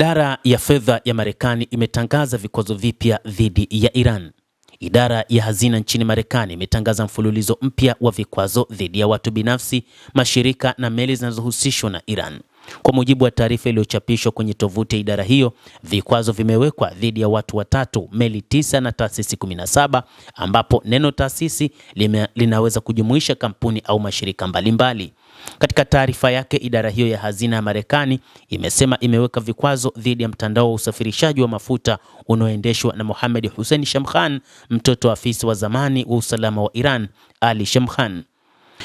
Idara ya fedha ya Marekani imetangaza vikwazo vipya dhidi ya Iran. Idara ya hazina nchini Marekani imetangaza mfululizo mpya wa vikwazo dhidi ya watu binafsi, mashirika na meli zinazohusishwa na Iran. Kwa mujibu wa taarifa iliyochapishwa kwenye tovuti ya idara hiyo, vikwazo vimewekwa dhidi ya watu watatu, meli 9 na taasisi 17, ambapo neno taasisi linaweza kujumuisha kampuni au mashirika mbalimbali. Katika taarifa yake, idara hiyo ya hazina ya Marekani imesema imeweka vikwazo dhidi ya mtandao wa usafirishaji wa mafuta unaoendeshwa na Mohammed Hussein Shamkhan, mtoto wa afisa wa zamani wa usalama wa Iran, Ali Shamkhan.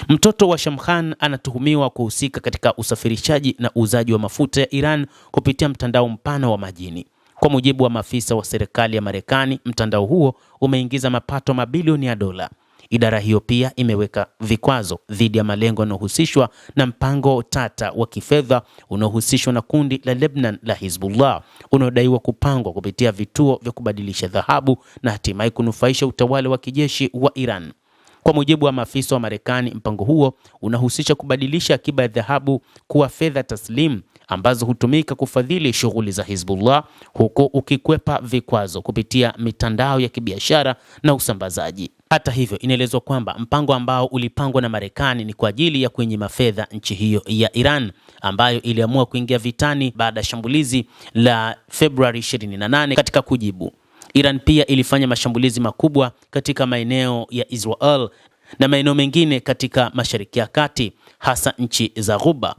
Mtoto wa Shamkhan anatuhumiwa kuhusika katika usafirishaji na uuzaji wa mafuta ya Iran kupitia mtandao mpana wa majini. Kwa mujibu wa maafisa wa serikali ya Marekani, mtandao huo umeingiza mapato mabilioni ya dola. Idara hiyo pia imeweka vikwazo dhidi ya malengo yanayohusishwa na mpango tata wa kifedha unaohusishwa na kundi la Lebanon la Hezbollah, unaodaiwa kupangwa kupitia vituo vya kubadilisha dhahabu na hatimaye kunufaisha utawala wa kijeshi wa Iran. Kwa mujibu wa maafisa wa Marekani, mpango huo unahusisha kubadilisha akiba ya dhahabu kuwa fedha taslim ambazo hutumika kufadhili shughuli za Hezbollah, huko ukikwepa vikwazo kupitia mitandao ya kibiashara na usambazaji. Hata hivyo, inaelezwa kwamba mpango ambao ulipangwa na Marekani ni kwa ajili ya kuinyima fedha nchi hiyo ya Iran, ambayo iliamua kuingia vitani baada ya shambulizi la Februari 28. Katika kujibu, Iran pia ilifanya mashambulizi makubwa katika maeneo ya Israel na maeneo mengine katika Mashariki ya Kati, hasa nchi za Ghuba.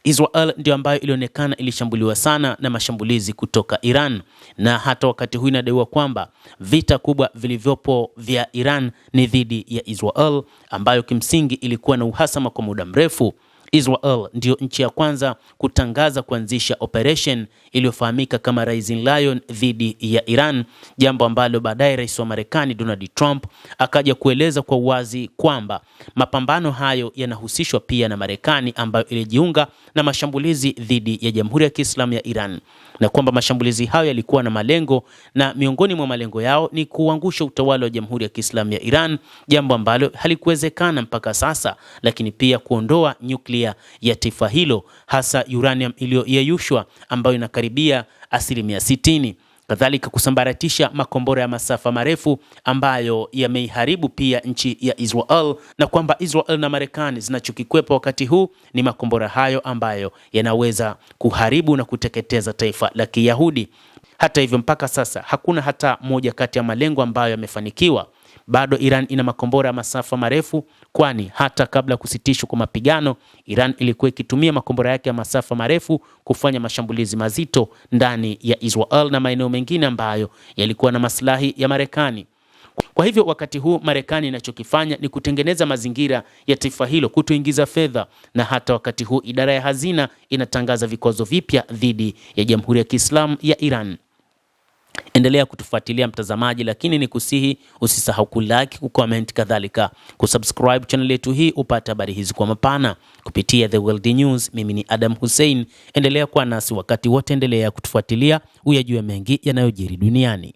Israel ndio ambayo ilionekana ilishambuliwa sana na mashambulizi kutoka Iran, na hata wakati huu inadaiwa kwamba vita kubwa vilivyopo vya Iran ni dhidi ya Israel, ambayo kimsingi ilikuwa na uhasama kwa muda mrefu. Israel ndio nchi ya kwanza kutangaza kuanzisha operation iliyofahamika kama Rising Lion dhidi ya Iran, jambo ambalo baadaye rais wa Marekani Donald Trump akaja kueleza kwa uwazi kwamba mapambano hayo yanahusishwa pia na Marekani, ambayo ilijiunga na mashambulizi dhidi ya Jamhuri ya Kiislamu ya Iran, na kwamba mashambulizi hayo yalikuwa na malengo, na miongoni mwa malengo yao ni kuangusha utawala wa Jamhuri ya Kiislamu ya Iran, jambo ambalo halikuwezekana mpaka sasa, lakini pia kuondoa nyuklia ya taifa hilo, hasa uranium iliyoyeyushwa ambayo inakaribia 60%. Kadhalika kusambaratisha makombora ya masafa marefu ambayo yameiharibu pia nchi ya Israel, na kwamba Israel na Marekani zinachokikwepa wakati huu ni makombora hayo ambayo yanaweza kuharibu na kuteketeza taifa la Kiyahudi. Hata hivyo, mpaka sasa hakuna hata moja kati ya malengo ambayo yamefanikiwa. Bado Iran ina makombora ya masafa marefu, kwani hata kabla kusitishwa kwa mapigano, Iran ilikuwa ikitumia makombora yake ya masafa marefu kufanya mashambulizi mazito ndani ya Israel na maeneo mengine ambayo yalikuwa na maslahi ya Marekani. Kwa hivyo wakati huu Marekani inachokifanya ni kutengeneza mazingira ya taifa hilo kutoingiza fedha, na hata wakati huu idara ya hazina inatangaza vikwazo vipya dhidi ya Jamhuri ya Kiislamu ya Iran. Endelea kutufuatilia mtazamaji, lakini ni kusihi usisahau kulike, kucomment, kadhalika kusubscribe channel yetu hii upate habari hizi kwa mapana kupitia The World News. Mimi ni Adam Hussein, endelea kuwa nasi wakati wote, endelea kutufuatilia uyajue mengi yanayojiri duniani.